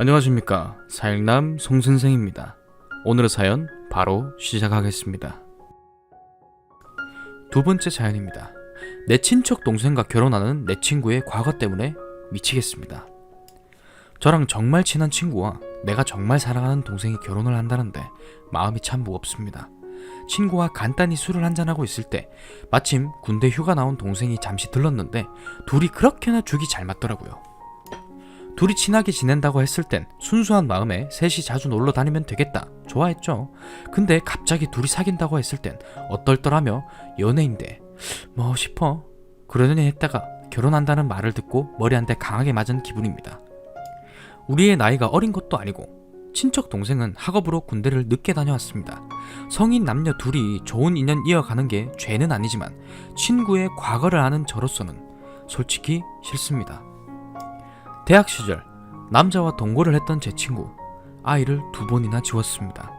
안녕하십니까. 사일남 송선생입니다. 오늘의 사연 바로 시작하겠습니다. 두 번째 사연입니다. 내 친척 동생과 결혼하는 내 친구의 과거 때문에 미치겠습니다. 저랑 정말 친한 친구와 내가 정말 사랑하는 동생이 결혼을 한다는데 마음이 참 무겁습니다. 친구와 간단히 술을 한잔하고 있을 때 마침 군대 휴가 나온 동생이 잠시 들렀는데 둘이 그렇게나 죽이 잘 맞더라고요. 둘이 친하게 지낸다고 했을 땐 순수한 마음에 셋이 자주 놀러 다니면 되겠다 좋아했죠. 근데 갑자기 둘이 사귄다고 했을 땐 어떨더라며 연애인데 뭐 싶어 그러려니 했다가 결혼한다는 말을 듣고 머리 한 대 강하게 맞은 기분입니다. 우리의 나이가 어린 것도 아니고 친척 동생은 학업으로 군대를 늦게 다녀왔습니다. 성인 남녀 둘이 좋은 인연 이어가는 게 죄는 아니지만 친구의 과거를 아는 저로서는 솔직히 싫습니다. 대학 시절 남자와 동거를 했던 제 친구, 아이를 2번이나 지웠습니다.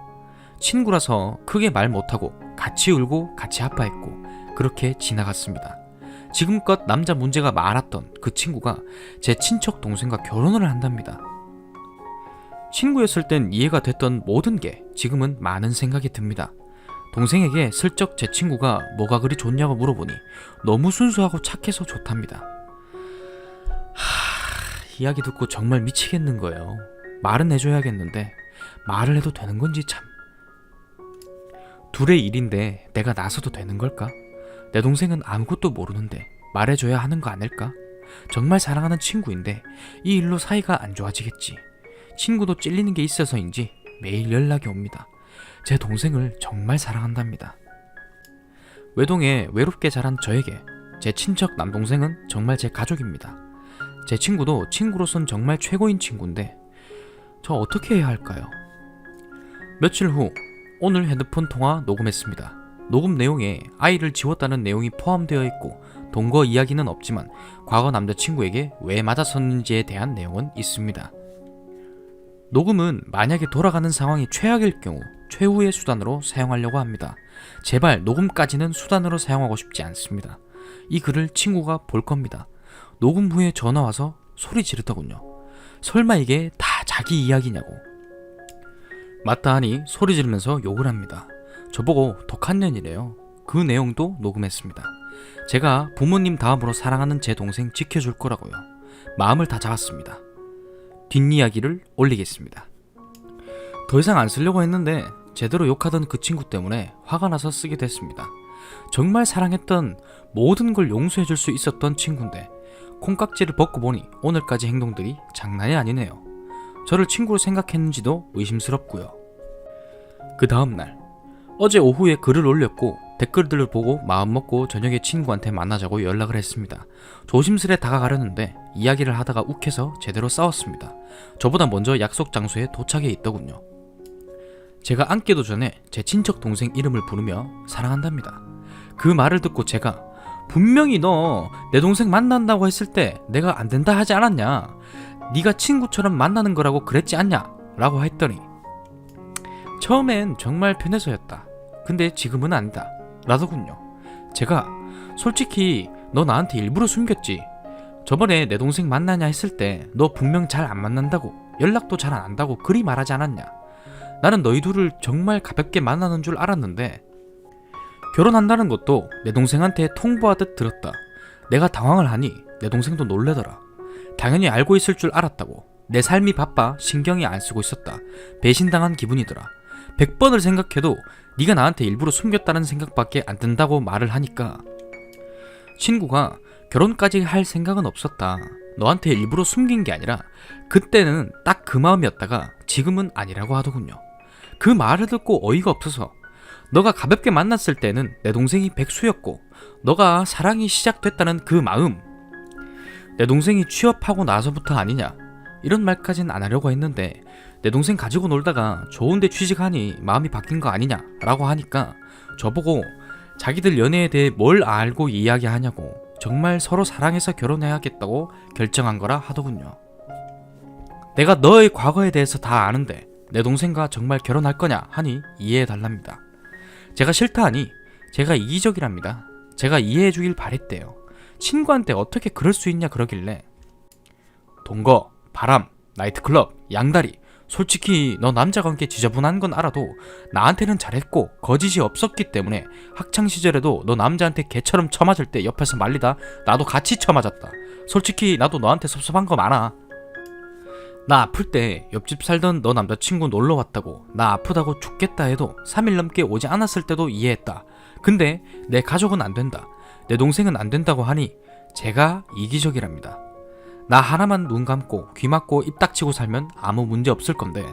친구라서 크게 말 못하고 같이 울고 같이 아파했고 그렇게 지나갔습니다. 지금껏 남자 문제가 많았던 그 친구가 제 친척 동생과 결혼을 한답니다. 친구였을 땐 이해가 됐던 모든 게 지금은 많은 생각이 듭니다. 동생에게 슬쩍 제 친구가 뭐가 그리 좋냐고 물어보니 너무 순수하고 착해서 좋답니다. 이야기 듣고 정말 미치겠는 거예요. 말은 해줘야겠는데 말을 해도 되는 건지 참. 둘의 일인데 내가 나서도 되는 걸까? 내 동생은 아무것도 모르는데 말해줘야 하는 거 아닐까? 정말 사랑하는 친구인데 이 일로 사이가 안 좋아지겠지. 친구도 찔리는 게 있어서인지 매일 연락이 옵니다. 제 동생을 정말 사랑한답니다. 외동에 외롭게 자란 저에게 제 친척 남동생은 정말 제 가족입니다. 제 친구도 친구로선 정말 최고인 친구인데 저 어떻게 해야 할까요? 며칠 후 오늘 핸드폰 통화 녹음했습니다. 녹음 내용에 아이를 지웠다는 내용이 포함되어 있고 동거 이야기는 없지만 과거 남자친구에게 왜 맞아섰는지에 대한 내용은 있습니다. 녹음은 만약에 돌아가는 상황이 최악일 경우 최후의 수단으로 사용하려고 합니다. 제발 녹음까지는 수단으로 사용하고 싶지 않습니다. 이 글을 친구가 볼 겁니다. 녹음 후에 전화와서 소리 지르더군요. 설마 이게 다 자기 이야기냐고. 맞다 하니 소리 지르면서 욕을 합니다. 저보고 독한 년이래요. 그 내용도 녹음했습니다. 제가 부모님 다음으로 사랑하는 제 동생 지켜줄 거라고요. 마음을 다 잡았습니다. 뒷이야기를 올리겠습니다. 더 이상 안 쓰려고 했는데 제대로 욕하던 그 친구 때문에 화가 나서 쓰게 됐습니다. 정말 사랑했던 모든 걸 용서해줄 수 있었던 친구인데 콩깍지를 벗고 보니 오늘까지 행동들이 장난이 아니네요. 저를 친구로 생각했는지도 의심스럽고요. 그 다음날 어제 오후에 글을 올렸고 댓글들을 보고 마음먹고 저녁에 친구한테 만나자고 연락을 했습니다. 조심스레 다가가려는데 이야기를 하다가 욱해서 제대로 싸웠습니다. 저보다 먼저 약속 장소에 도착해 있더군요. 제가 앉기도 전에 제 친척 동생 이름을 부르며 사랑한답니다. 그 말을 듣고 제가 분명히 너 내 동생 만난다고 했을 때 내가 안 된다 하지 않았냐? 네가 친구처럼 만나는 거라고 그랬지 않냐? 라고 했더니 처음엔 정말 편해서였다. 근데 지금은 아니다. 라더군요. 제가 솔직히 너 나한테 일부러 숨겼지. 저번에 내 동생 만나냐 했을 때 너 분명 잘 안 만난다고 연락도 잘 안 한다고 그리 말하지 않았냐? 나는 너희 둘을 정말 가볍게 만나는 줄 알았는데 결혼한다는 것도 내 동생한테 통보하듯 들었다. 내가 당황을 하니 내 동생도 놀래더라. 당연히 알고 있을 줄 알았다고. 내 삶이 바빠 신경이 안 쓰고 있었다. 배신당한 기분이더라. 100번을 생각해도 네가 나한테 일부러 숨겼다는 생각밖에 안 든다고 말을 하니까 친구가 결혼까지 할 생각은 없었다. 너한테 일부러 숨긴 게 아니라 그때는 딱 그 마음이었다가 지금은 아니라고 하더군요. 그 말을 듣고 어이가 없어서 너가 가볍게 만났을 때는 내 동생이 백수였고 너가 사랑이 시작됐다는 그 마음 내 동생이 취업하고 나서부터 아니냐 이런 말까진 안 하려고 했는데 내 동생 가지고 놀다가 좋은데 취직하니 마음이 바뀐 거 아니냐 라고 하니까 저보고 자기들 연애에 대해 뭘 알고 이야기하냐고 정말 서로 사랑해서 결혼해야겠다고 결정한 거라 하더군요. 내가 너의 과거에 대해서 다 아는데 내 동생과 정말 결혼할 거냐 하니 이해해달랍니다. 제가 싫다 하니 제가 이기적이랍니다. 제가 이해해주길 바랬대요. 친구한테 어떻게 그럴 수 있냐 그러길래 동거, 바람, 나이트클럽, 양다리, 솔직히 너 남자 관계 지저분한 건 알아도 나한테는 잘했고 거짓이 없었기 때문에 학창시절에도 너 남자한테 개처럼 쳐맞을 때 옆에서 말리다 나도 같이 쳐맞았다. 솔직히 나도 너한테 섭섭한 거 많아. 나 아플 때 옆집 살던 너 남자친구 놀러 왔다고 나 아프다고 죽겠다 해도 3일 넘게 오지 않았을 때도 이해했다. 근데 내 가족은 안 된다. 내 동생은 안 된다고 하니 제가 이기적이랍니다. 나 하나만 눈 감고 귀 막고 입 닥치고 살면 아무 문제 없을 건데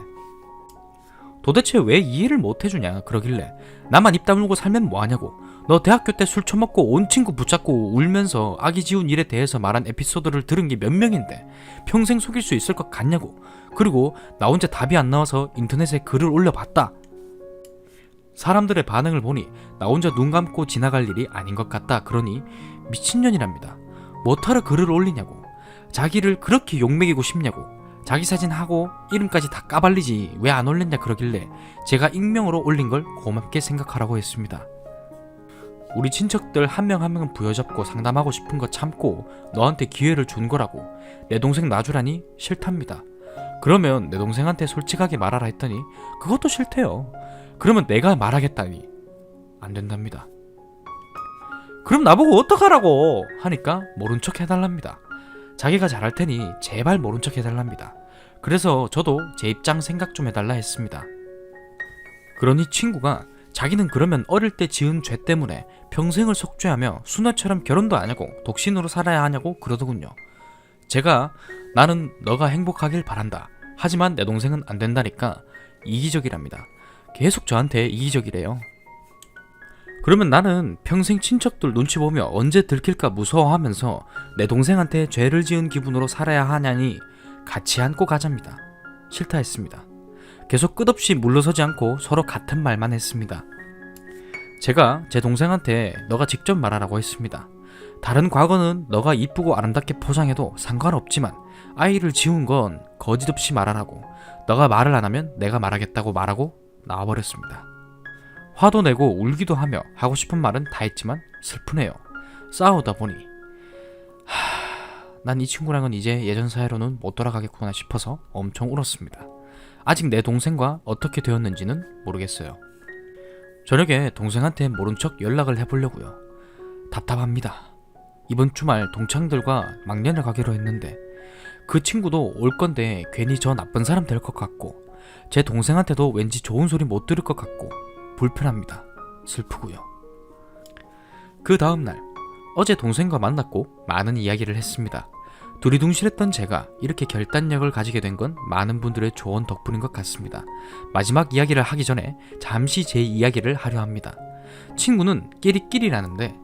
도대체 왜 이해를 못 해주냐 그러길래 나만 입 다물고 살면 뭐하냐고. 너 대학교 때 술 처먹고 온 친구 붙잡고 울면서 아기 지운 일에 대해서 말한 에피소드를 들은 게 몇 명인데 평생 속일 수 있을 것 같냐고. 그리고 나 혼자 답이 안 나와서 인터넷에 글을 올려봤다. 사람들의 반응을 보니 나 혼자 눈 감고 지나갈 일이 아닌 것 같다. 그러니 미친년이랍니다. 뭐하러 글을 올리냐고. 자기를 그렇게 욕먹이고 싶냐고. 자기 사진 하고 이름까지 다 까발리지 왜 안 올렸냐 그러길래 제가 익명으로 올린 걸 고맙게 생각하라고 했습니다. 우리 친척들 한 명 한 명은 부여잡고 상담하고 싶은 거 참고 너한테 기회를 준 거라고. 내 동생 놔주라니 싫답니다. 그러면 내 동생한테 솔직하게 말하라 했더니 그것도 싫대요. 그러면 내가 말하겠다니 안 된답니다. 그럼 나보고 어떡하라고 하니까 모른 척 해달랍니다. 자기가 잘할 테니 제발 모른 척 해달랍니다. 그래서 저도 제 입장 생각 좀 해달라 했습니다. 그러니 친구가 자기는 그러면 어릴 때 지은 죄 때문에 평생을 속죄하며 수녀처럼 결혼도 안 하고 독신으로 살아야 하냐고 그러더군요. 제가 나는 너가 행복하길 바란다. 하지만 내 동생은 안 된다니까 이기적이랍니다. 계속 저한테 이기적이래요. 그러면 나는 평생 친척들 눈치 보며 언제 들킬까 무서워하면서 내 동생한테 죄를 지은 기분으로 살아야 하냐니 같이 안고 가자입니다. 싫다 했습니다. 계속 끝없이 물러서지 않고 서로 같은 말만 했습니다. 제가 제 동생한테 너가 직접 말하라고 했습니다. 다른 과거는 너가 이쁘고 아름답게 포장해도 상관없지만 아이를 지운 건 거짓없이 말하라고. 너가 말을 안 하면 내가 말하겠다고 말하고 나와버렸습니다. 화도 내고 울기도 하며 하고 싶은 말은 다 했지만 슬프네요. 싸우다 보니 난 이 친구랑은 이제 예전 사이로는 못 돌아가겠구나 싶어서 엄청 울었습니다. 아직 내 동생과 어떻게 되었는지는 모르겠어요. 저녁에 동생한테 모른 척 연락을 해보려고요. 답답합니다. 이번 주말 동창들과 막년을 가기로 했는데 그 친구도 올 건데 괜히 저 나쁜 사람 될 것 같고 제 동생한테도 왠지 좋은 소리 못 들을 것 같고 불편합니다. 슬프고요. 그 다음날 어제 동생과 만났고 많은 이야기를 했습니다. 두리둥실했던 제가 이렇게 결단력을 가지게 된 건 많은 분들의 조언 덕분인 것 같습니다. 마지막 이야기를 하기 전에 잠시 제 이야기를 하려 합니다. 친구는 끼리끼리라는데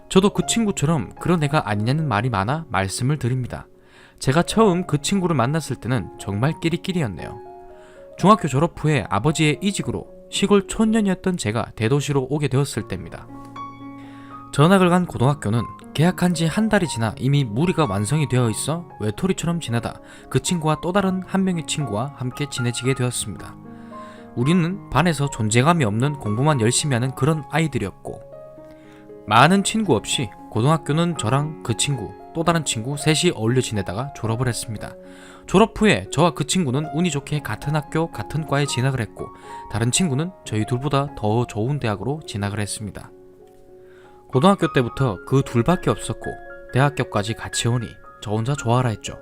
저도 그 친구처럼 그런 애가 아니냐는 말이 많아 말씀을 드립니다. 제가 처음 그 친구를 만났을 때는 정말 끼리끼리였네요. 중학교 졸업 후에 아버지의 이직으로 시골 촌년이었던 제가 대도시로 오게 되었을 때입니다. 전학을 간 고등학교는 개학한 지 한 달이 지나 이미 무리가 완성이 되어 있어 외톨이처럼 지내다 그 친구와 또 다른 한 명의 친구와 함께 지내지게 되었습니다. 우리는 반에서 존재감이 없는 공부만 열심히 하는 그런 아이들이었고 많은 친구 없이 고등학교는 저랑 그 친구 또 다른 친구 셋이 어울려 지내다가 졸업을 했습니다. 졸업 후에 저와 그 친구는 운이 좋게 같은 학교 같은 과에 진학을 했고 다른 친구는 저희 둘보다 더 좋은 대학으로 진학을 했습니다. 고등학교 때부터 그 둘밖에 없었고 대학교까지 같이 오니 저 혼자 좋아라 했죠.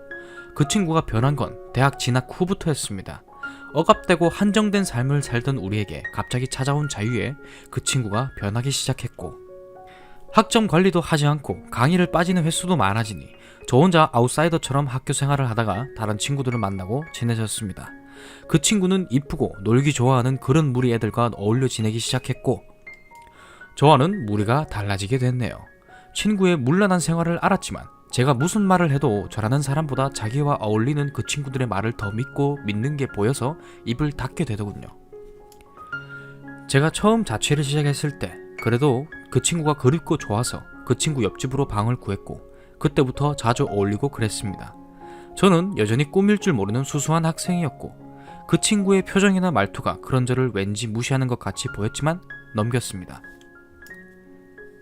그 친구가 변한 건 대학 진학 후부터였습니다. 억압되고 한정된 삶을 살던 우리에게 갑자기 찾아온 자유에 그 친구가 변하기 시작했고 학점 관리도 하지 않고 강의를 빠지는 횟수도 많아지니 저 혼자 아웃사이더처럼 학교 생활을 하다가 다른 친구들을 만나고 친해졌습니다. 그 친구는 이쁘고 놀기 좋아하는 그런 무리 애들과 어울려 지내기 시작했고 저와는 무리가 달라지게 됐네요. 친구의 문란한 생활을 알았지만 제가 무슨 말을 해도 저라는 사람보다 자기와 어울리는 그 친구들의 말을 더 믿고 믿는 게 보여서 입을 닫게 되더군요. 제가 처음 자취를 시작했을 때 그래도 그 친구가 그립고 좋아서 그 친구 옆집으로 방을 구했고 그때부터 자주 어울리고 그랬습니다. 저는 여전히 꾸밀 줄 모르는 수수한 학생이었고 그 친구의 표정이나 말투가 그런 저를 왠지 무시하는 것 같이 보였지만 넘겼습니다.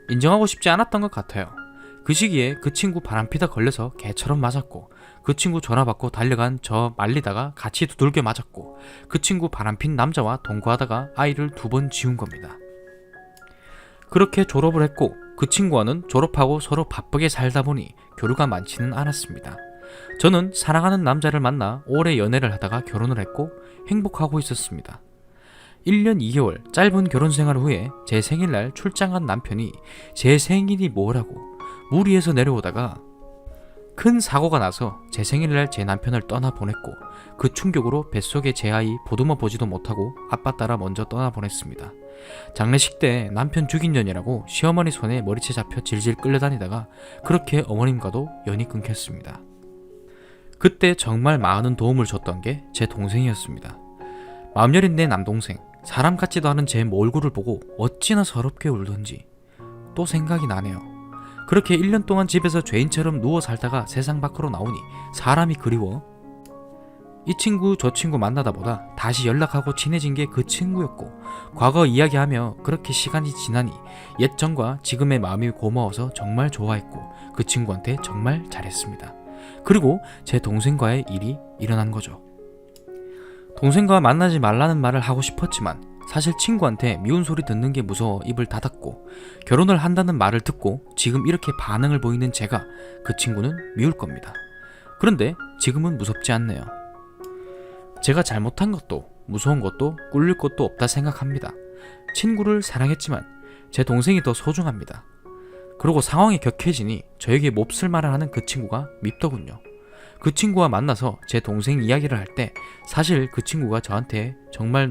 인정하고 싶지 않았던 것 같아요. 그 시기에 그 친구 바람피다 걸려서 개처럼 맞았고 그 친구 전화 받고 달려간 저 말리다가 같이 두들겨 맞았고, 그 친구 바람핀 남자와 동거하다가 아이를 2번 지운 겁니다. 그렇게 졸업을 했고 그 친구와는 졸업하고 서로 바쁘게 살다 보니 교류가 많지는 않았습니다. 저는 사랑하는 남자를 만나 오래 연애를 하다가 결혼을 했고 행복하고 있었습니다. 1년 2개월 짧은 결혼 생활 후에 제 생일날 출장한 남편이 제 생일이 뭐라고 무리해서 내려오다가 큰 사고가 나서 제 생일날 제 남편을 떠나보냈고, 그 충격으로 뱃속에 제 아이 보듬어 보지도 못하고 아빠 따라 먼저 떠나보냈습니다. 장례식 때 남편 죽인 년이라고 시어머니 손에 머리채 잡혀 질질 끌려다니다가 그렇게 어머님과도 연이 끊겼습니다. 그때 정말 많은 도움을 줬던 게 제 동생이었습니다. 마음 여린 내 남동생, 사람 같지도 않은 제 얼굴을 보고 어찌나 서럽게 울던지 또 생각이 나네요. 그렇게 1년 동안 집에서 죄인처럼 누워 살다가 세상 밖으로 나오니 사람이 그리워 이 친구 저 친구 만나다 보다 다시 연락하고 친해진 게 그 친구였고, 과거 이야기하며 그렇게 시간이 지나니 옛전과 지금의 마음이 고마워서 정말 좋아했고 그 친구한테 정말 잘했습니다. 그리고 제 동생과의 일이 일어난 거죠. 동생과 만나지 말라는 말을 하고 싶었지만 사실 친구한테 미운 소리 듣는 게 무서워 입을 닫았고, 결혼을 한다는 말을 듣고 지금 이렇게 반응을 보이는 제가 그 친구는 미울 겁니다. 그런데 지금은 무섭지 않네요. 제가 잘못한 것도 무서운 것도 꿀릴 것도 없다 생각합니다. 친구를 사랑했지만 제 동생이 더 소중합니다. 그리고 상황이 격해지니 저에게 몹쓸 말을 하는 그 친구가 밉더군요. 그 친구와 만나서 제 동생 이야기를 할 때 사실 그 친구가 저한테 정말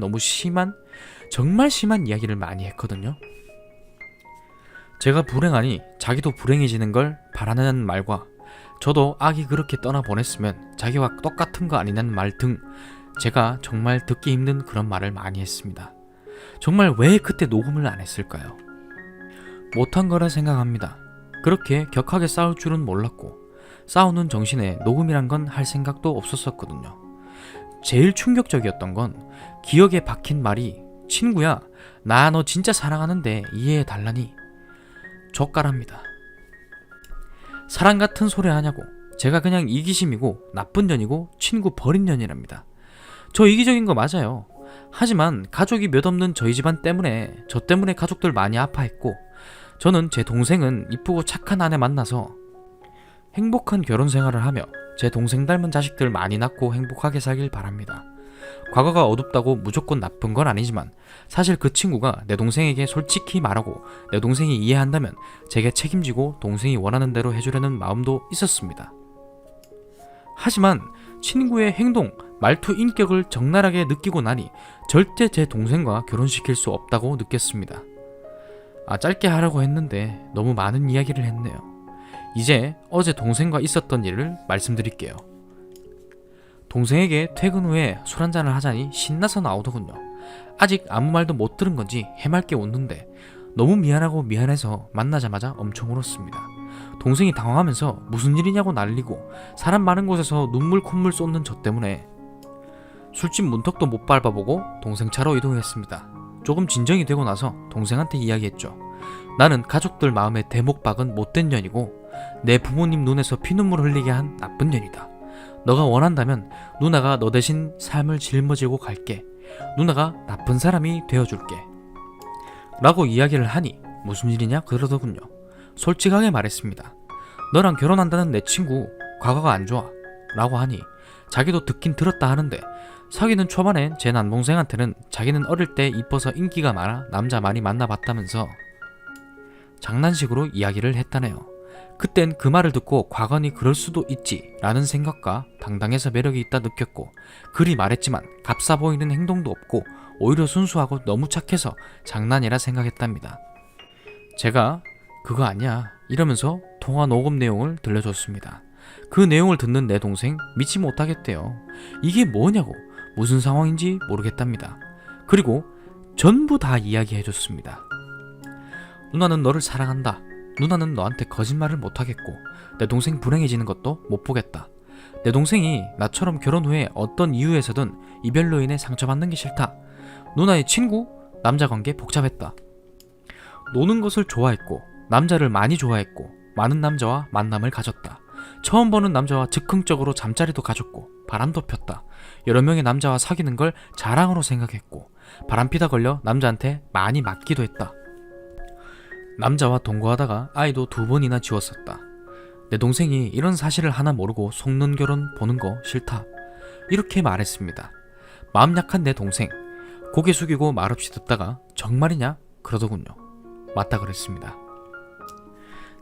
심한 이야기를 많이 했거든요. 제가 불행하니 자기도 불행해지는 걸 바라는 말과 저도 아기 그렇게 떠나보냈으면 자기와 똑같은 거 아니냐는 말 등 제가 정말 듣기 힘든 그런 말을 많이 했습니다. 정말 왜 그때 녹음을 안 했을까요? 못한 거라 생각합니다. 그렇게 격하게 싸울 줄은 몰랐고 싸우는 정신에 녹음이란 건 할 생각도 없었었거든요. 제일 충격적이었던 건 기억에 박힌 말이 친구야, 나 너 진짜 사랑하는데 이해해 달라니. 족가랍니다. 사랑 같은 소리 하냐고. 제가 그냥 이기심이고 나쁜 년이고 친구 버린 년이랍니다. 저 이기적인 거 맞아요. 하지만 가족이 몇 없는 저희 집안 때문에 저 때문에 가족들 많이 아파했고, 저는 제 동생은 이쁘고 착한 아내 만나서 행복한 결혼 생활을 하며 제 동생 닮은 자식들 많이 낳고 행복하게 살길 바랍니다. 과거가 어둡다고 무조건 나쁜 건 아니지만 사실 그 친구가 내 동생에게 솔직히 말하고 내 동생이 이해한다면 제게 책임지고 동생이 원하는 대로 해주려는 마음도 있었습니다. 하지만 친구의 행동, 말투, 인격을 적나라하게 느끼고 나니 절대 제 동생과 결혼시킬 수 없다고 느꼈습니다. 짧게 하려고 했는데 너무 많은 이야기를 했네요. 이제 어제 동생과 있었던 일을 말씀드릴게요. 동생에게 퇴근 후에 술 한잔을 하자니 신나서 나오더군요. 아직 아무 말도 못 들은 건지 해맑게 웃는데 너무 미안하고 미안해서 만나자마자 엄청 울었습니다. 동생이 당황하면서 무슨 일이냐고 난리고 사람 많은 곳에서 눈물 콧물 쏟는 저 때문에 술집 문턱도 못 밟아보고 동생 차로 이동했습니다. 조금 진정이 되고 나서 동생한테 이야기했죠. 나는 가족들 마음에 대목 박은 못된 년이고 내 부모님 눈에서 피눈물 흘리게 한 나쁜 년이다. 너가 원한다면 누나가 너 대신 삶을 짊어지고 갈게. 누나가 나쁜 사람이 되어줄게. 라고 이야기를 하니 무슨 일이냐 그러더군요. 솔직하게 말했습니다. 너랑 결혼한다는 내 친구 과거가 안 좋아 라고 하니 자기도 듣긴 들었다 하는데 사귀는 초반에 제 남동생한테는 자기는 어릴 때 이뻐서 인기가 많아 남자 많이 만나봤다면서 장난식으로 이야기를 했다네요. 그땐 그 말을 듣고 과거니 그럴 수도 있지 라는 생각과 당당해서 매력이 있다 느꼈고, 그리 말했지만 값싸 보이는 행동도 없고 오히려 순수하고 너무 착해서 장난이라 생각했답니다. 제가 그거 아니야 이러면서 통화 녹음 내용을 들려줬습니다. 그 내용을 듣는 내 동생 믿지 못하겠대요. 이게 뭐냐고, 무슨 상황인지 모르겠답니다. 그리고 전부 다 이야기해줬습니다. 누나는 너를 사랑한다. 누나는 너한테 거짓말을 못하겠고 내 동생 불행해지는 것도 못 보겠다. 내 동생이 나처럼 결혼 후에 어떤 이유에서든 이별로 인해 상처받는 게 싫다. 누나의 친구, 남자 관계 복잡했다. 노는 것을 좋아했고 남자를 많이 좋아했고 많은 남자와 만남을 가졌다. 처음 보는 남자와 즉흥적으로 잠자리도 가졌고 바람도 폈다. 여러 명의 남자와 사귀는 걸 자랑으로 생각했고 바람피다 걸려 남자한테 많이 맞기도 했다. 남자와 동거하다가 아이도 2번이나 지웠었다. 내 동생이 이런 사실을 하나 모르고 속는 결혼 보는 거 싫다. 이렇게 말했습니다. 마음 약한 내 동생. 고개 숙이고 말없이 듣다가 정말이냐? 그러더군요. 맞다 그랬습니다.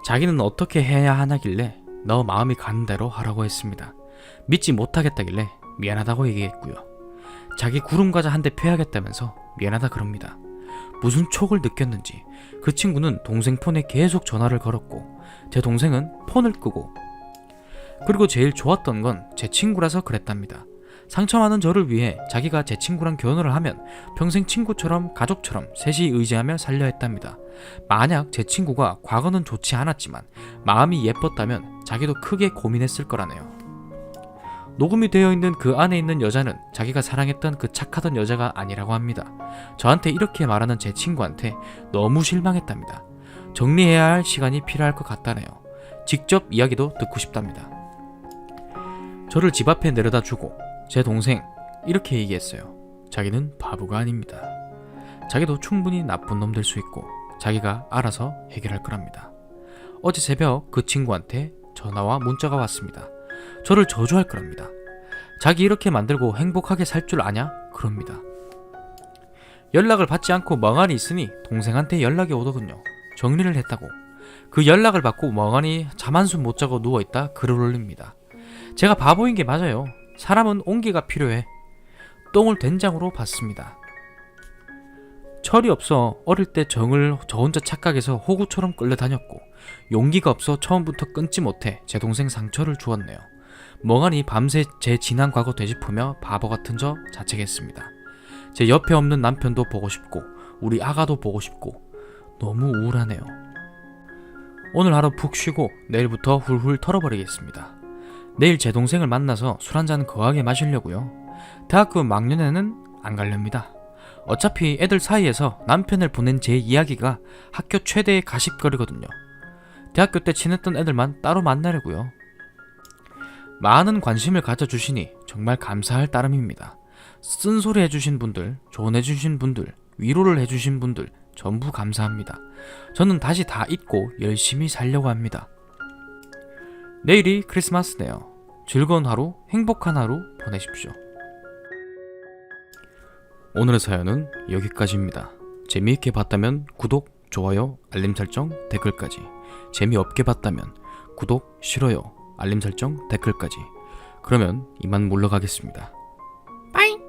자기는 어떻게 해야 하냐길래 너 마음이 가는 대로 하라고 했습니다. 믿지 못하겠다길래 미안하다고 얘기했고요. 자기 구름과자 한 대 펴야겠다면서 미안하다 그럽니다. 무슨 촉을 느꼈는지 그 친구는 동생 폰에 계속 전화를 걸었고 제 동생은 폰을 끄고 그리고 제일 좋았던 건 제 친구라서 그랬답니다. 상처 많은 저를 위해 자기가 제 친구랑 결혼을 하면 평생 친구처럼 가족처럼 셋이 의지하며 살려 했답니다. 만약 제 친구가 과거는 좋지 않았지만 마음이 예뻤다면 자기도 크게 고민했을 거라네요. 녹음이 되어 있는 그 안에 있는 여자는 자기가 사랑했던 그 착하던 여자가 아니라고 합니다. 저한테 이렇게 말하는 제 친구한테 너무 실망했답니다. 정리해야 할 시간이 필요할 것 같다네요. 직접 이야기도 듣고 싶답니다. 저를 집 앞에 내려다 주고 제 동생 이렇게 얘기했어요. 자기는 바보가 아닙니다. 자기도 충분히 나쁜 놈 될 수 있고 자기가 알아서 해결할 거랍니다. 어제 새벽 그 친구한테 전화와 문자가 왔습니다. 저를 저주할 거랍니다. 자기 이렇게 만들고 행복하게 살 줄 아냐? 그럽니다. 연락을 받지 않고 멍하니 있으니 동생한테 연락이 오더군요. 정리를 했다고. 그 연락을 받고 멍하니 잠 한숨 못 자고 누워있다 글을 올립니다. 제가 바보인 게 맞아요. 사람은 온기가 필요해. 똥을 된장으로 봤습니다. 철이 없어 어릴 때 정을 저 혼자 착각해서 호구처럼 끌려다녔고 용기가 없어 처음부터 끊지 못해 제 동생 상처를 주었네요. 멍하니 밤새 제 지난 과거 되짚으며 바보 같은 저 자책했습니다. 제 옆에 없는 남편도 보고 싶고 우리 아가도 보고 싶고 너무 우울하네요. 오늘 하루 푹 쉬고 내일부터 훌훌 털어버리겠습니다. 내일 제 동생을 만나서 술 한잔 거하게 마시려고요. 대학교 막년에는 안 가렵니다. 어차피 애들 사이에서 남편을 보낸 제 이야기가 학교 최대의 가십거리거든요. 대학교 때 친했던 애들만 따로 만나려고요. 많은 관심을 가져주시니 정말 감사할 따름입니다. 쓴소리 해주신 분들, 조언해주신 분들, 위로를 해주신 분들 전부 감사합니다. 저는 다시 다 잊고 열심히 살려고 합니다. 내일이 크리스마스네요. 즐거운 하루, 행복한 하루 보내십시오. 오늘의 사연은 여기까지입니다. 재미있게 봤다면 구독, 좋아요, 알림 설정, 댓글까지. 재미없게 봤다면 구독, 싫어요, 알림 설정, 댓글까지. 그러면 이만 물러가겠습니다. 빠잉!